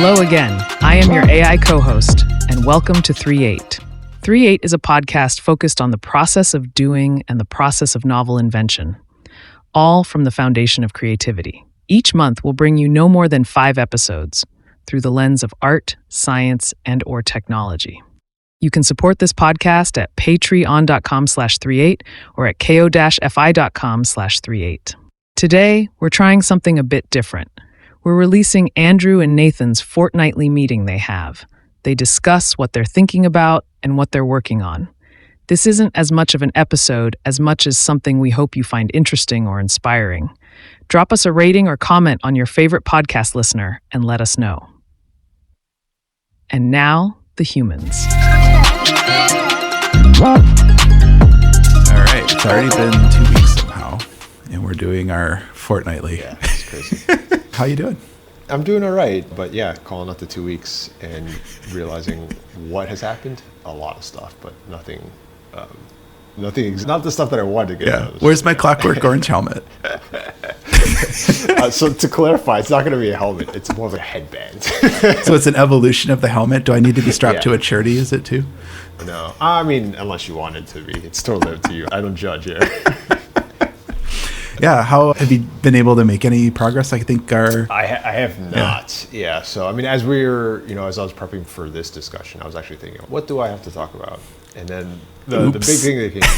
Hello again. I am your AI co-host, and welcome to 3.8. 3.8 is a podcast focused on the process of doing and the process of novel invention, all from the foundation of creativity. Each month will bring you no more than 5 episodes through the lens of art, science, and/or technology. You can support this podcast at patreon.com/38 or at ko-fi.com/38. Today, we're trying something a bit different. We're releasing Andrew and Nathan's fortnightly meeting they have. They discuss what they're thinking about and what they're working on. This isn't as much of an episode as much as something we hope you find interesting or inspiring. Drop us a rating or comment on your favorite podcast listener and let us know. And now, the humans. All right, it's already been 2 weeks somehow, and we're doing our fortnightly. Yeah, it's crazy. How you doing? I'm doing all right, but yeah, calling out the 2 weeks and realizing what has happened, a lot of stuff, but nothing, not the stuff that I wanted to get done. Where's my Clockwork Orange helmet? So to clarify, it's not going to be a helmet. It's more of a headband. So it's an evolution of the helmet. Do I need to be strapped to a chair to use it too? No, I mean, unless you want it to be. It's totally up to you. I don't judge here. Yeah, how have you been able to make any progress? I think I have not. Yeah. So I mean, as as I was prepping for this discussion, I was actually thinking, what do I have to talk about? And then the big thing that came to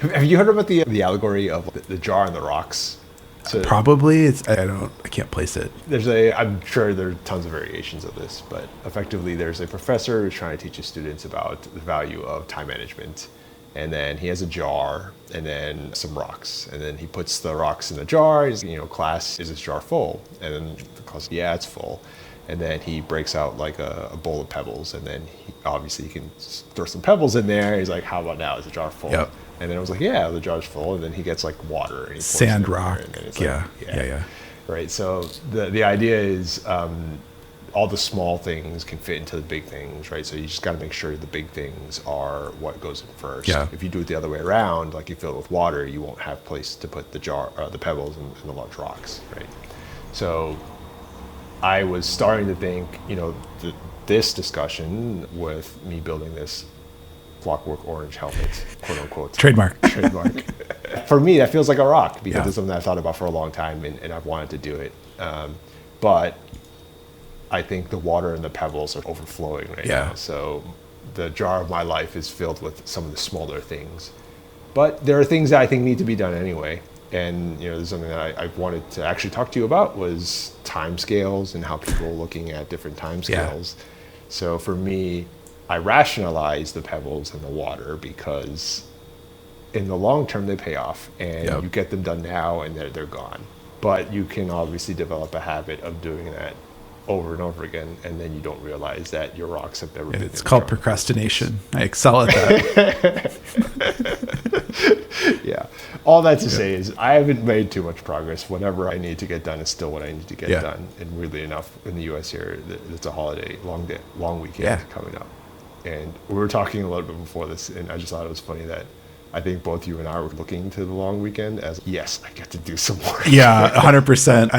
me. Have you heard about the allegory of the jar and the rocks? So probably. I can't place it. I'm sure there are tons of variations of this, but effectively, there's a professor who's trying to teach his students about the value of time management. And then he has a jar and then some rocks. And then he puts the rocks in the jar. He's, class, is this jar full? And then the class, yeah, it's full. And then he breaks out like a bowl of pebbles. And then obviously he can throw some pebbles in there. He's like, how about now? Is the jar full? Yep. And then I was like, yeah, the jar's full. And then he gets like water. And he pours sand, rock. And it's yeah. Right. So the idea is all the small things can fit into the big things, right? So you just got to make sure the big things are what goes in first. Yeah. If you do it the other way around, like you fill it with water, you won't have place to put the pebbles and the large rocks, right? So I was starting to think, this discussion with me building this Clockwork Orange helmet, quote unquote. Trademark. For me, that feels like a rock because it's something I've thought about for a long time and I've wanted to do it. But I think the water and the pebbles are overflowing right now. So the jar of my life is filled with some of the smaller things. But there are things that I think need to be done anyway. And there's something that I wanted to actually talk to you about was timescales and how people are looking at different timescales. Yeah. So for me, I rationalize the pebbles and the water because in the long term they pay off and you get them done now and they're gone. But you can obviously develop a habit of doing that over and over again, and then you don't realize that your rocks have never been. It's called procrastination. I excel at that. Yeah. All that to say is I haven't made too much progress. Whatever I need to get done is still what I need to get done. And weirdly enough, in the U.S. here, it's a holiday, long weekend coming up. And we were talking a little bit before this, and I just thought it was funny that I think both you and I were looking to the long weekend as, yes, I get to do some work. Yeah, 100%.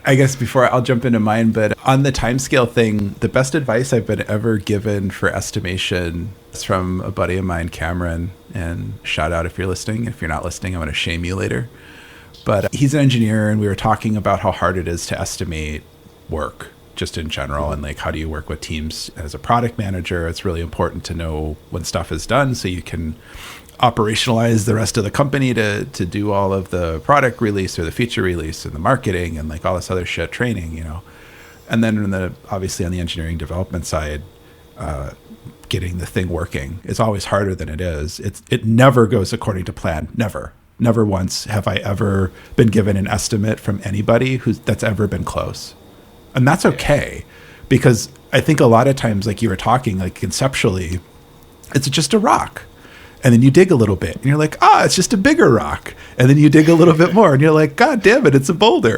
I guess before I'll jump into mine, but on the timescale thing, the best advice I've been ever given for estimation is from a buddy of mine, Cameron, and shout out if you're listening. If you're not listening, I'm going to shame you later. But he's an engineer, and we were talking about how hard it is to estimate work just in general, and like how do you work with teams as a product manager. It's really important to know when stuff is done so you can operationalize the rest of the company to do all of the product release or the feature release and the marketing and like all this other shit, training, and then obviously on the engineering development side, getting the thing working is always harder than it is. It never goes according to plan. Never once have I ever been given an estimate from anybody that's ever been close. And that's okay, because I think a lot of times, like you were talking, like conceptually, it's just a rock. And then you dig a little bit and you're like, it's just a bigger rock. And then you dig a little bit more and you're like, God damn it, it's a boulder.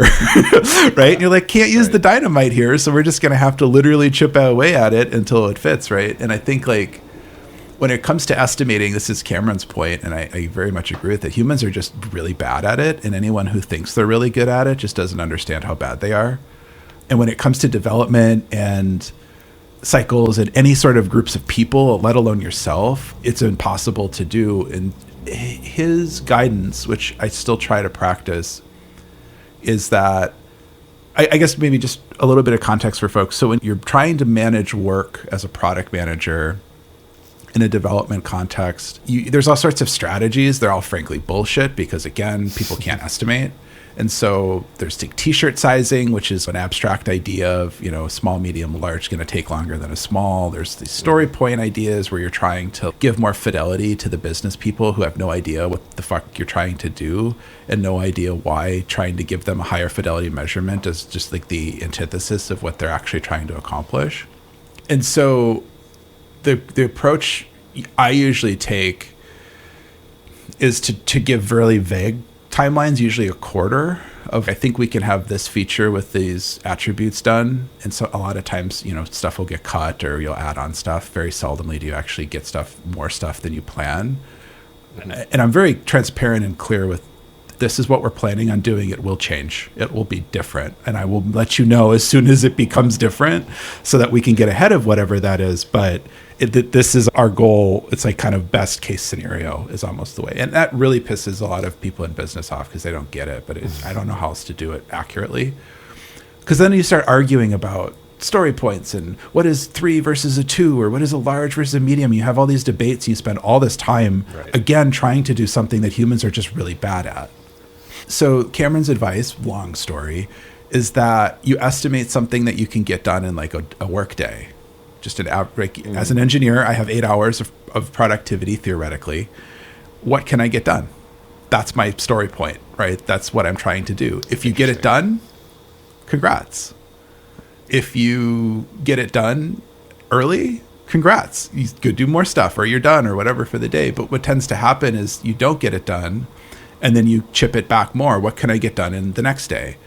Right? And you're like, can't use the dynamite here. So we're just going to have to literally chip away at it until it fits. Right. And I think like when it comes to estimating, this is Cameron's point, and I very much agree with it. Humans are just really bad at it. And anyone who thinks they're really good at it just doesn't understand how bad they are. And when it comes to development and cycles and any sort of groups of people, let alone yourself, it's impossible to do. And his guidance, which I still try to practice, is that I guess maybe just a little bit of context for folks. So when you're trying to manage work as a product manager in a development context, there's all sorts of strategies. They're all frankly bullshit because, again, people can't estimate. And so there's t-shirt sizing, which is an abstract idea of, small, medium, large going to take longer than a small. There's the story point ideas where you're trying to give more fidelity to the business people who have no idea what the fuck you're trying to do and no idea why trying to give them a higher fidelity measurement is just like the antithesis of what they're actually trying to accomplish. And so the approach I usually take is to give really vague timelines, usually a quarter of, I think we can have this feature with these attributes done. And so a lot of times, stuff will get cut or you'll add on stuff. Very seldomly do you actually get more stuff than you plan. And I'm very transparent and clear with, this is what we're planning on doing. It will change. It will be different. And I will let you know as soon as it becomes different so that we can get ahead of whatever that is. But this is our goal. It's like kind of best case scenario is almost the way. And that really pisses a lot of people in business off because they don't get it. But I don't know how else to do it accurately. Because then you start arguing about story points and what is 3 versus a 2 or what is a large versus a medium. You have all these debates. You spend all this time, again, trying to do something that humans are just really bad at. So Cameron's advice, long story, is that you estimate something that you can get done in like a work day. Just as an engineer, I have 8 hours of productivity theoretically. What can I get done? That's my story point, right? That's what I'm trying to do. If you get it done, congrats. If you get it done early, congrats. You could do more stuff or you're done or whatever for the day. But what tends to happen is you don't get it done and then you chip it back more. What can I get done in the next day?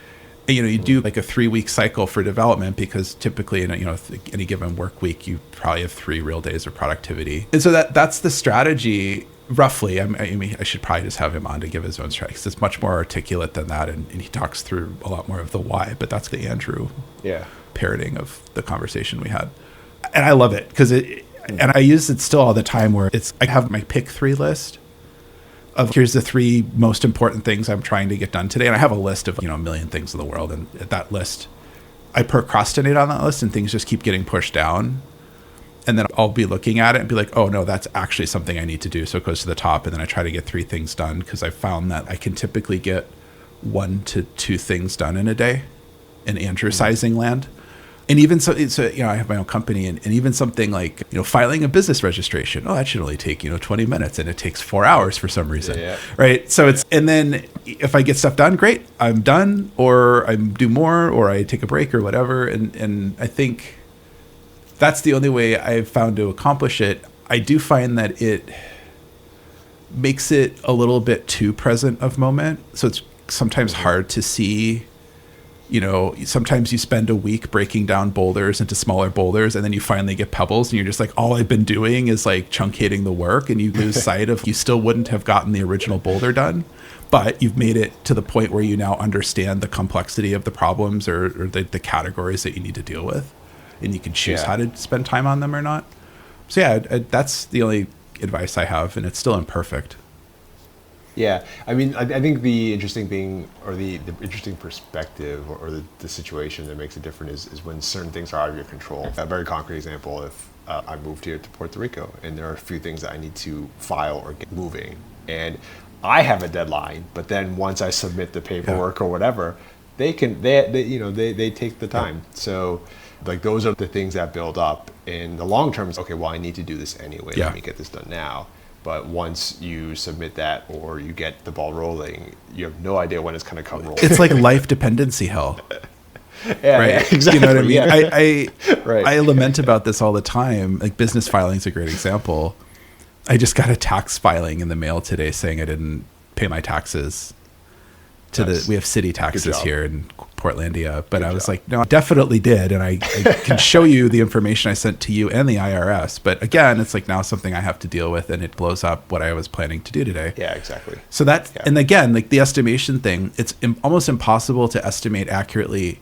And, you do like a 3-week cycle for development because typically in any given work week, you probably have 3 real days of productivity. And so that's the strategy roughly. I mean, I should probably just have him on to give his own strikes. It's much more articulate than that. And he talks through a lot more of the why, but that's the Andrew parroting of the conversation we had. And I love it because and I use it still all the time where I have my pick 3 list of here's the 3 most important things I'm trying to get done today. And I have a list of, a million things in the world. And at that list, I procrastinate on that list and things just keep getting pushed down. And then I'll be looking at it and be like, oh no, that's actually something I need to do. So it goes to the top and then I try to get 3 things done because I found that I can typically get 1 to 2 things done in a day in Andrew sizing land. And even so, I have my own company and even something like, filing a business registration. Oh, that should only take, 20 minutes and it takes 4 hours for some reason. Yeah. Right. So and then if I get stuff done, great, I'm done or I do more or I take a break or whatever. And I think that's the only way I've found to accomplish it. I do find that it makes it a little bit too present of moment. So it's sometimes hard to see. Sometimes you spend a week breaking down boulders into smaller boulders and then you finally get pebbles and you're just like, all I've been doing is like truncating the work and you lose sight of you still wouldn't have gotten the original boulder done, but you've made it to the point where you now understand the complexity of the problems or the categories that you need to deal with and you can choose how to spend time on them or not. So that's the only advice I have and it's still imperfect. Yeah, I mean, I think the interesting thing or the interesting perspective or the situation that makes it different is when certain things are out of your control. A very concrete example, if I moved here to Puerto Rico and there are a few things that I need to file or get moving and I have a deadline, but then once I submit the paperwork or whatever, they take the time. So like those are the things that build up in the long term. Okay, well, I need to do this anyway. Let me get this done now. But once you submit that or you get the ball rolling, you have no idea when it's going to come rolling. It's like life dependency hell. Right? Yeah, exactly. You know what I mean? I lament about this all the time. Like business filing is a great example. I just got a tax filing in the mail today saying I didn't pay my taxes. We have city taxes here in Portlandia, but I was like, no, I definitely did. And I can show you the information I sent to you and the IRS. But again, it's like now something I have to deal with and it blows up what I was planning to do today. Yeah, exactly. So and again, like the estimation thing, it's almost impossible to estimate accurately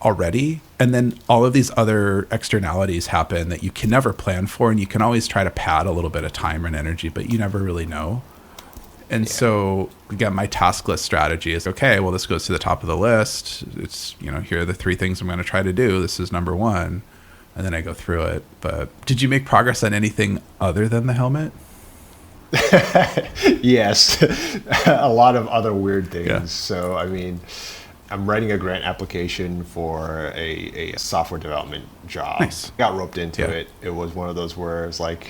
already. And then all of these other externalities happen that you can never plan for. And you can always try to pad a little bit of time and energy, but you never really know. And so again, my task list strategy is, okay, well, this goes to the top of the list. It's, here are the 3 things I'm going to try to do. This is number 1. And then I go through it. But did you make progress on anything other than the helmet? Yes. A lot of other weird things. Yeah. So, I mean, I'm writing a grant application for a software development job. Nice. Got roped into it. It was one of those where it's like,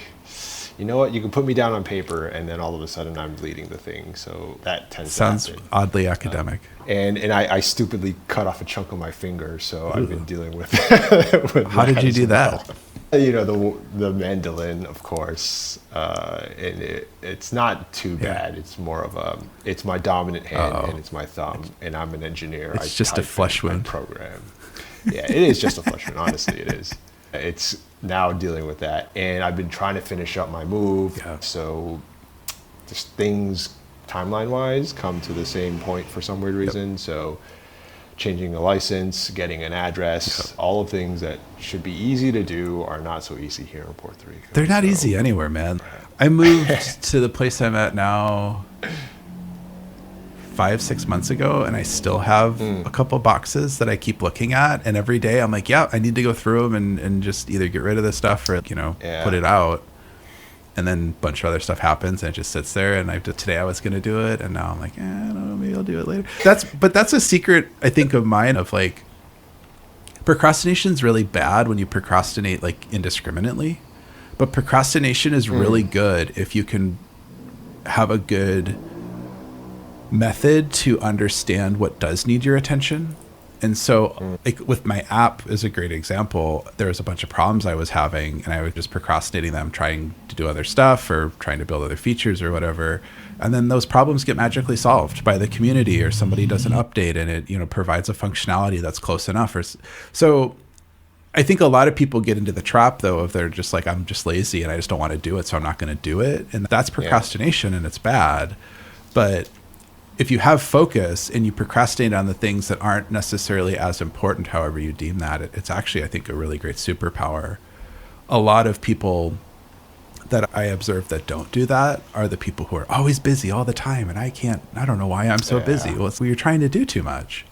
you know what, you can put me down on paper, and then all of a sudden I'm leading the thing. So that sounds to happen. Oddly academic. And I stupidly cut off a chunk of my finger, so I've been dealing with. How did you do that? The mandolin, of course, and it's not too bad. It's more of it's my dominant hand and it's my thumb, and I'm an engineer. It's just a flesh wound program. Yeah, it is just a flesh wound. Honestly, it is. It's now dealing with that, and I've been trying to finish up my move. Yeah. So just things timeline-wise come to the same point for some weird reason. Yep. So changing a license, getting an address, all of things that should be easy to do are not so easy here in Puerto Rico. They're not easy anywhere, man. I moved to the place I'm at now 5-6 months ago, and I still have a couple boxes that I keep looking at, and every day I'm like, I need to go through them and just either get rid of this stuff or put it out. And then a bunch of other stuff happens and it just sits there, and today I was going to do it, and now I'm like, I don't know, maybe I'll do it later. That's a secret, I think, of mine, of like, procrastination's really bad when you procrastinate like indiscriminately, but procrastination is really good if you can have a good method to understand what does need your attention. And so like with my app is a great example. There was a bunch of problems I was having, and I was just procrastinating them, trying to do other stuff or trying to build other features or whatever. And then those problems get magically solved by the community, or somebody does an update and it provides a functionality that's close enough. So I think a lot of people get into the trap, though, if they're just like, I'm just lazy and I just don't want to do it, so I'm not going to do it. And that's procrastination, and it's bad. But if you have focus and you procrastinate on the things that aren't necessarily as important, however you deem that, it's actually, I think, a really great superpower. A lot of people that I observe that don't do that are the people who are always busy all the time, and I don't know why I'm so busy. Well, you're trying to do too much.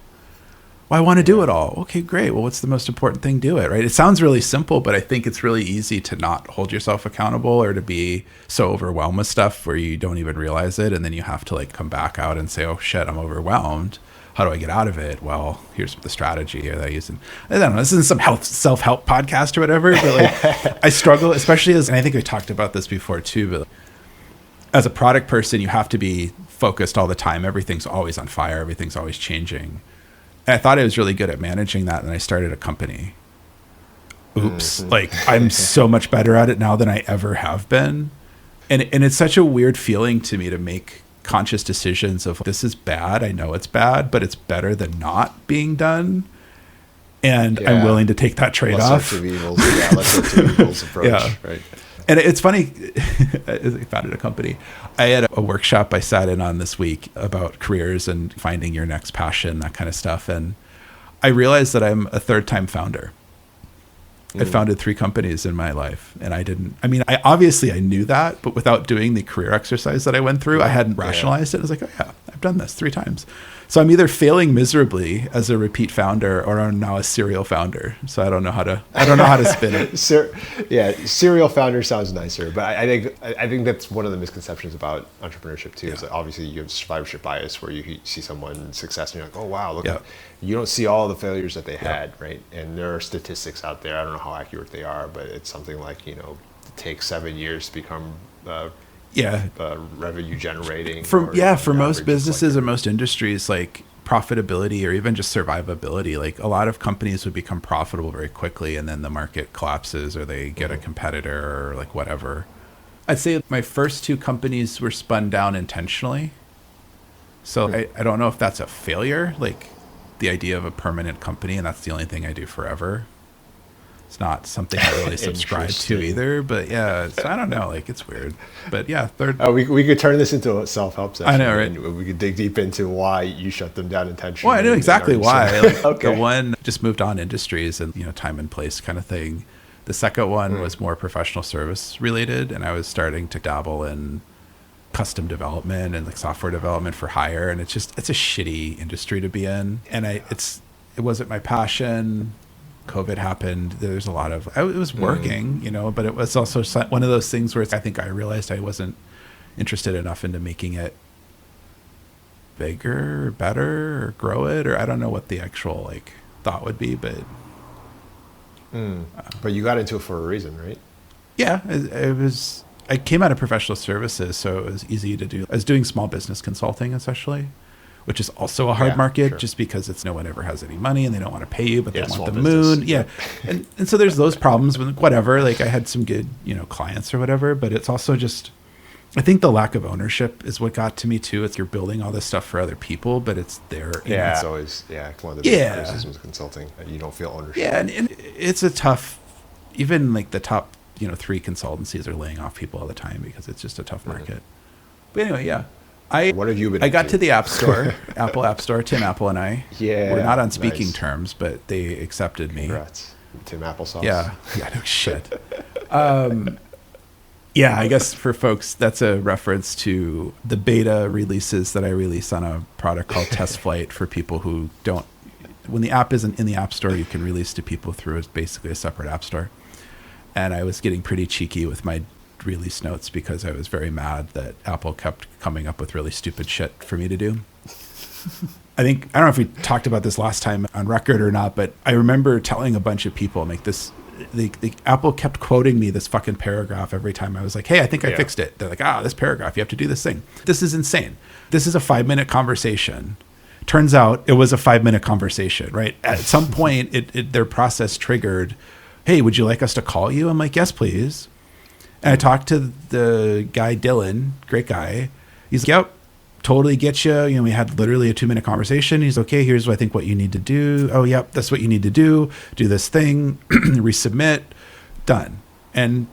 Well, I want to do it all. Okay, great. Well, what's the most important thing? Do it, right? It sounds really simple, but I think it's really easy to not hold yourself accountable, or to be so overwhelmed with stuff where you don't even realize it. And then you have to like come back out and say, oh shit, I'm overwhelmed. How do I get out of it? Well, here's the strategy that I use. And I don't know, this isn't some self-help podcast or whatever, but like I struggle, especially and I think we talked about this before too, but as a product person, you have to be focused all the time. Everything's always on fire. Everything's always changing. And I thought I was really good at managing that, and I started a company. Oops. Like, I'm so much better at it now than I ever have been. And it's such a weird feeling to me to make conscious decisions of, this is bad. I know it's bad, but it's better than not being done. And I'm willing to take that trade-off. Lesser of evils approach. Right. And it's funny, I founded a company. I had a workshop I sat in on this week about careers and finding your next passion, that kind of stuff. And I realized that I'm a third-time founder. I founded 3 companies in my life, and I obviously I knew that, but without doing the career exercise that I went through, I hadn't rationalized it. I was like, oh yeah, I've done this 3 times. So I'm either failing miserably as a repeat founder, or I'm now a serial founder. So I don't know how to spin it. Serial founder sounds nicer, but I think that's one of the misconceptions about entrepreneurship too. Is that obviously you have survivorship bias, where you see someone's success and you're like, oh wow, look at, you don't see all the failures that they had, right? And there are statistics out there. I don't know how accurate they are, but it's something like, it takes 7 years to become revenue generating. For most businesses or most industries, like profitability or even just survivability, like a lot of companies would become profitable very quickly, and then the market collapses, or they get a competitor, or like whatever. I'd say my first 2 companies were spun down intentionally. So I don't know if that's a failure, like the idea of a permanent company and that's the only thing I do forever. It's not something I really subscribe to either, but yeah, so I don't know, like it's weird. But yeah, third. We could turn this into a self-help session. I know, right? And we could dig deep into why you shut them down intentionally. Well, I know exactly why. Like, Okay. The one just moved on industries and, time and place kind of thing. The second one was more professional service related, and I was starting to dabble in custom development and like software development for hire, and it's a shitty industry to be in. And it wasn't my passion. COVID happened. There's a lot of, it was working, but it was also one of those things where I think I realized I wasn't interested enough into making it bigger or better or grow it, or I don't know what the actual like thought would be, but. But you got into it for a reason, right? Yeah, I came out of professional services, so it was easy to do. I was doing small business consulting essentially, which is also a hard market just because no one ever has any money and they don't want to pay you, but they want the moon. Yeah. And so there's those problems with whatever, like I had some good, clients or whatever, but it's also just, I think the lack of ownership is what got to me too. It's you're building all this stuff for other people, but it's their. Yeah. It's always, one of the big criticisms of consulting. You don't feel ownership. Yeah. And it's a tough, even like the top, 3 consultancies are laying off people all the time because it's just a tough market. But anyway, yeah. What have you been I got to the App Store, Apple App Store, Tim Apple and I. Yeah. We're not on speaking terms, but they accepted me. Congrats. Tim Applesauce. Yeah. Yeah, no shit. Yeah, I guess for folks, that's a reference to the beta releases that I release on a product called Test Flight for people who don't. When the app isn't in the App Store, you can release to people through basically a separate App Store. And I was getting pretty cheeky with my release notes because I was very mad that Apple kept coming up with really stupid shit for me to do. I don't know if we talked about this last time on record or not, but I remember telling a bunch of people, like this, the Apple kept quoting me this fucking paragraph every time I was like, hey, I think I fixed it. They're like, this paragraph, you have to do this thing. This is insane. This is a 5-minute conversation. Turns out it was a 5-minute conversation, right? At some point, their process triggered, hey, would you like us to call you? I'm like, yes, please. And I talked to the guy, Dylan, great guy. He's like, yep, totally get you. We had literally a 2-minute conversation. He's okay, here's what I think what you need to do. Oh, yep, that's what you need to do. Do this thing, resubmit, done. And,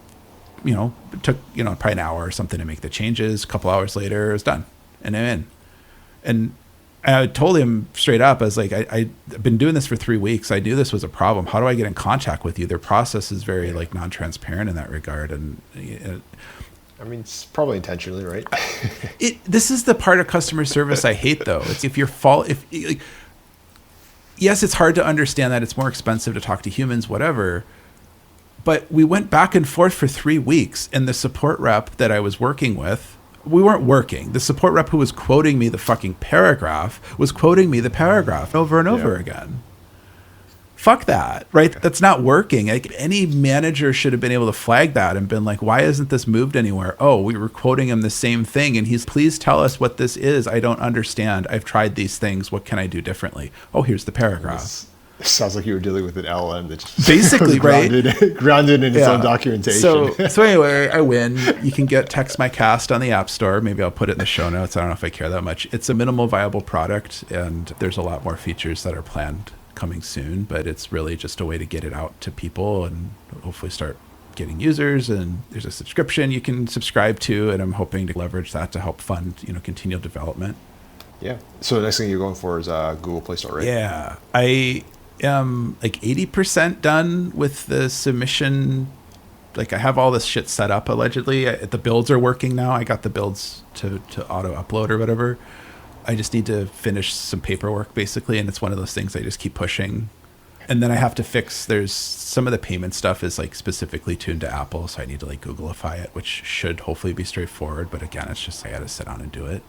it took, probably an hour or something to make the changes. A couple hours later, it was done. And I'm in. And I told him straight up, I was like, I've been doing this for 3 weeks. I knew this was a problem. How do I get in contact with you? Their process is very like non-transparent in that regard. And it's probably intentionally, right? This is the part of customer service I hate though. It's yes, it's hard to understand that it's more expensive to talk to humans, whatever. But we went back and forth for 3 weeks, and the support rep that I was working with, we weren't working. The support rep who was quoting me the fucking paragraph was quoting me the paragraph over and over again. Fuck that, right? That's not working. Like, any manager should have been able to flag that and been like, why isn't this moved anywhere? Oh, we were quoting him the same thing. And please tell us what this is. I don't understand. I've tried these things. What can I do differently? Oh, here's the paragraph. It sounds like you were dealing with an LLM that just basically grounded in its own documentation. So anyway, I win. You can get Text My Cast on the App Store. Maybe I'll put it in the show notes. I don't know if I care that much. It's a minimal viable product, and there's a lot more features that are planned coming soon, but it's really just a way to get it out to people and hopefully start getting users. And there's a subscription you can subscribe to, and I'm hoping to leverage that to help fund, continual development. Yeah. So the next thing you're going for is Google Play Store, right? Yeah. I am like 80% done with the submission. Like, I have all this shit set up allegedly. The builds are working now. I got the builds to auto upload or whatever. I just need to finish some paperwork basically, and it's one of those things I just keep pushing. And then I have to fix, there's some of the payment stuff is like specifically tuned to Apple, so I need to like Googleify it, which should hopefully be straightforward, but again, it's just I gotta sit down and do it.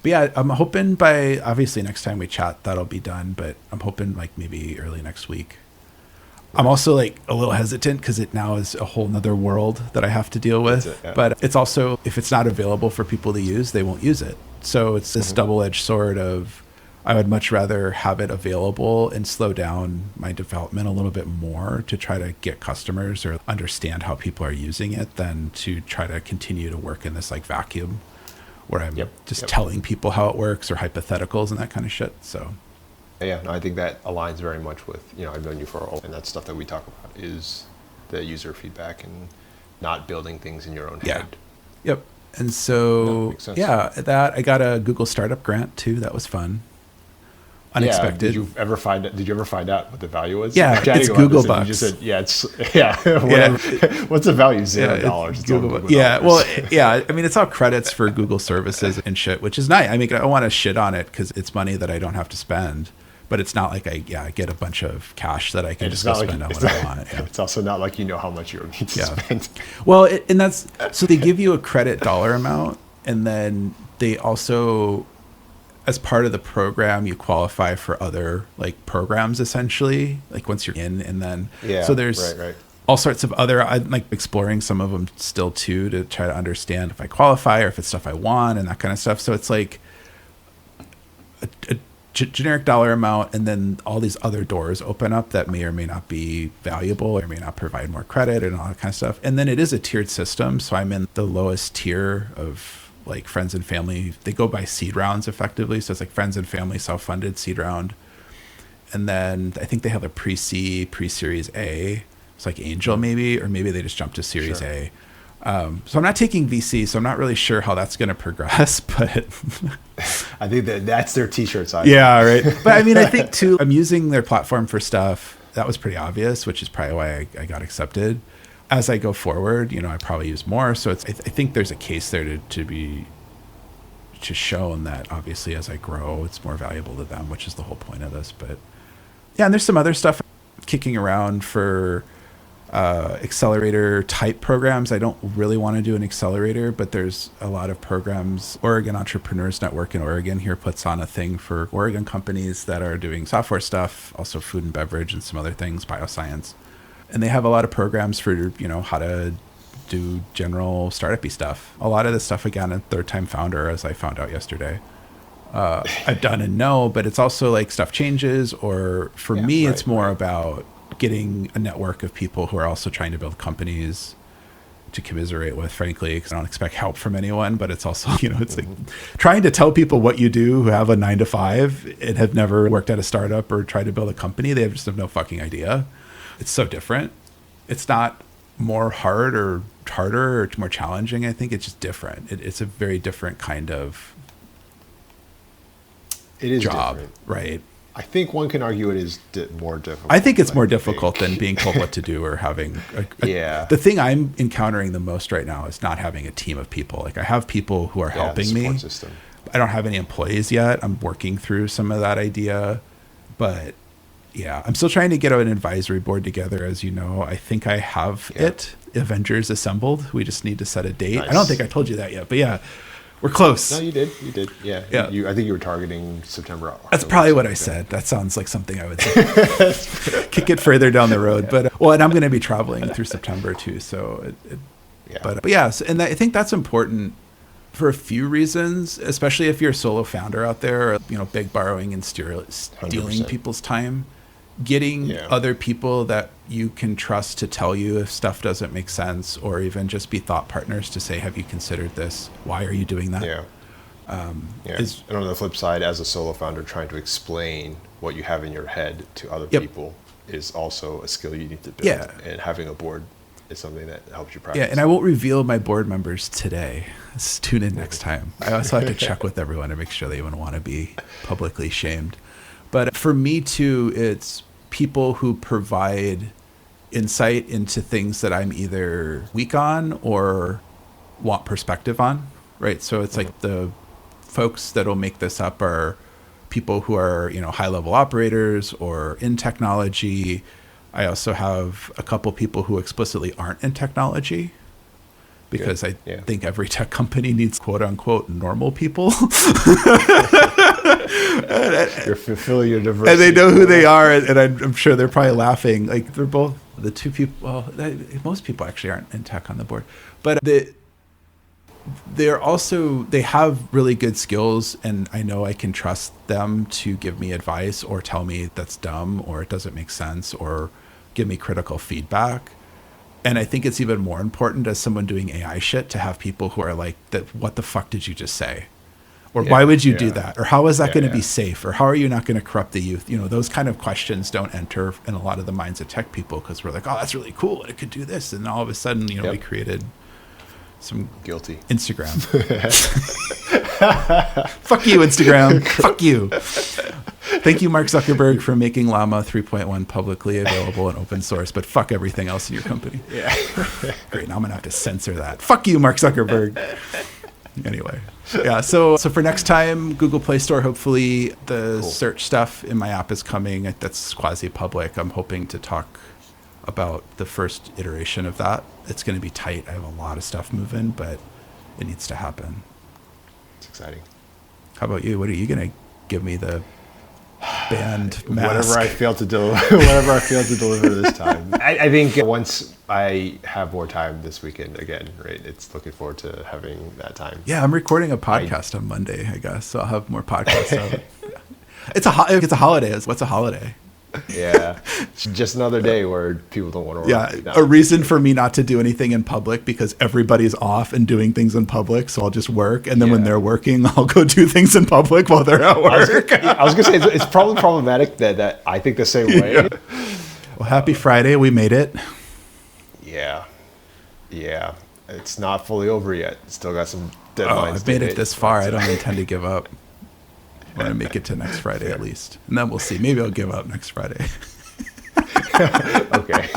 But yeah, I'm hoping by, obviously next time we chat that'll be done, but I'm hoping like maybe early next week. I'm also like a little hesitant because it now is a whole nother world that I have to deal with. But it's also, if it's not available for people to use, they won't use it. So it's this double-edged sword of, I would much rather have it available and slow down my development a little bit more to try to get customers or understand how people are using it than to try to continue to work in this like vacuum where I'm just telling people how it works or hypotheticals and that kind of shit. So yeah, no, I think that aligns very much with, I've known you for a while, and that stuff that we talk about is the user feedback and not building things in your own Yeah. head. Yep. And so, makes sense. that I got a Google startup grant too. That was fun. Unexpected. Yeah. Did you ever find out what the value was? Yeah, it's Google Bucks. You just said, whatever. What's the value? $0. It's Google Google yeah. dollars. Well, yeah. I mean, it's all credits for Google services and shit, which is nice. I mean, I don't want to shit on it because it's money that I don't have to spend. But it's not like I get a bunch of cash that I can just go spend on what I want. Yeah. It's also not like you know how much you need to spend. Well, and that's so they give you a credit dollar amount, and then they also, as part of the program, you qualify for other like programs essentially. Like once you're in, and then so there's all sorts of other. I'm like exploring some of them still too to try to understand if I qualify or if it's stuff I want and that kind of stuff. So it's like a generic dollar amount, and then all these other doors open up that may or may not be valuable or may not provide more credit and all that kind of stuff. And then it is a tiered system, so I'm in the lowest tier of like friends and family. They go by seed rounds effectively, so it's like friends and family self-funded seed round, and then I think they have a pre-C, pre-series A. It's like angel maybe, or maybe they just jump to series A. So I'm not taking VC, so I'm not really sure how that's going to progress, but I think that's their t-shirt size. Yeah, right. But I mean, I think too, I'm using their platform for stuff. That was pretty obvious, which is probably why I got accepted. As I go forward, I probably use more. So I think there's a case there to be shown that obviously as I grow, it's more valuable to them, which is the whole point of this. But yeah, and there's some other stuff kicking around for accelerator type programs. I don't really want to do an accelerator, but there's a lot of programs. Oregon Entrepreneurs Network in Oregon here puts on a thing for Oregon companies that are doing software stuff, also food and beverage and some other things, bioscience. And they have a lot of programs for, how to do general startup-y stuff. A lot of this stuff, again, a third-time founder, as I found out yesterday, I've done and know, but it's also like stuff changes, or for me, it's more about getting a network of people who are also trying to build companies to commiserate with, frankly, because I don't expect help from anyone, but it's also, it's like trying to tell people what you do who have a 9-to-5 and have never worked at a startup or tried to build a company. They just have no fucking idea. It's so different. It's not more hard or harder or more challenging. I think it's just different. It's a very different kind of job, different. Right? I think one can argue it is more difficult. I think it's more difficult than being told what to do or having the thing I'm encountering the most right now is not having a team of people. Like I have people who are helping me. System. I don't have any employees yet. I'm working through some of that idea, but yeah, I'm still trying to get an advisory board together. As you know, I think I have it. Avengers assembled. We just need to set a date. Nice. I don't think I told you that yet, but yeah. We're close. No, you did. Yeah. I think you were targeting September. October, that's probably what I said. That sounds like something I would say. Kick it further down the road. But and I'm going to be traveling through September too. So, but yeah, and I think that's important for a few reasons, especially if you're a solo founder out there, or, big borrowing and stealing 100%. People's time. Getting other people that you can trust to tell you if stuff doesn't make sense, or even just be thought partners to say, have you considered this? Why are you doing that? And on the flip side, as a solo founder, trying to explain what you have in your head to other people is also a skill you need to build. And having a board is something that helps you practice. And I won't reveal my board members today. Just tune in next time. I also have to check with everyone to make sure they even want to be publicly shamed. But for me too, it's people who provide insight into things that I'm either weak on or want perspective on, right? So it's like the folks that'll make this up are people who are, high-level operators or in technology. I also have a couple people who explicitly aren't in technology, because I think every tech company needs quote-unquote normal people. You're fulfilling your diversity. And they know who they are, and I'm sure they're probably laughing. Like they're both the two people. Well, most people actually aren't in tech on the board, but they have really good skills, and I know I can trust them to give me advice or tell me that's dumb or it doesn't make sense or give me critical feedback. And I think it's even more important as someone doing AI shit to have people who are like, "That what the fuck did you just say?" Or why would you do that? Or how is that going to be yeah. safe? Or how are you not going to corrupt the youth? Those kind of questions don't enter in a lot of the minds of tech people because we're like, oh, that's really cool. And it could do this. And all of a sudden, we created some guilty Instagram. Fuck you, Instagram. Fuck you. Thank you, Mark Zuckerberg, for making Llama 3.1 publicly available and open source, but fuck everything else in your company. Yeah. Great. Now I'm going to have to censor that. Fuck you, Mark Zuckerberg. Anyway. Yeah. So for next time, Google Play Store, hopefully the search stuff in my app is coming. That's quasi-public. I'm hoping to talk about the first iteration of that. It's going to be tight. I have a lot of stuff moving, but it needs to happen. It's exciting. How about you? What are you going to give me the band mask? Whatever I fail to deliver this time. I think once I have more time this weekend again, right? It's looking forward to having that time. Yeah, I'm recording a podcast on Monday, I guess, so I'll have more podcasts out. It's a holiday. What's a holiday? Yeah, it's just another day where people don't want to work. Yeah, a reason for me not to do anything in public because everybody's off and doing things in public, so I'll just work, and then when they're working, I'll go do things in public while they're at work. I was gonna say it's probably problematic that I think the same way. Yeah. Well, happy Friday, we made it. Yeah, it's not fully over yet. Still got some deadlines. I've made it this far. I don't intend to give up. I want to make it to next Friday at least. And then we'll see. Maybe I'll give up next Friday. Okay.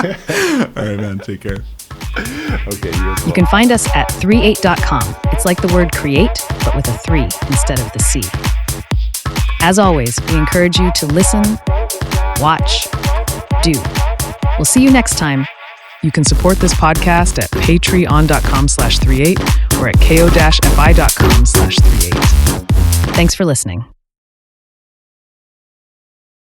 All right, man. Take care. Okay. You can find us at 38.com. It's like the word create, but with a 3 instead of the C. As always, we encourage you to listen, watch, do. We'll see you next time. You can support this podcast at patreon.com/38 or at ko-fi.com/38. Thanks for listening.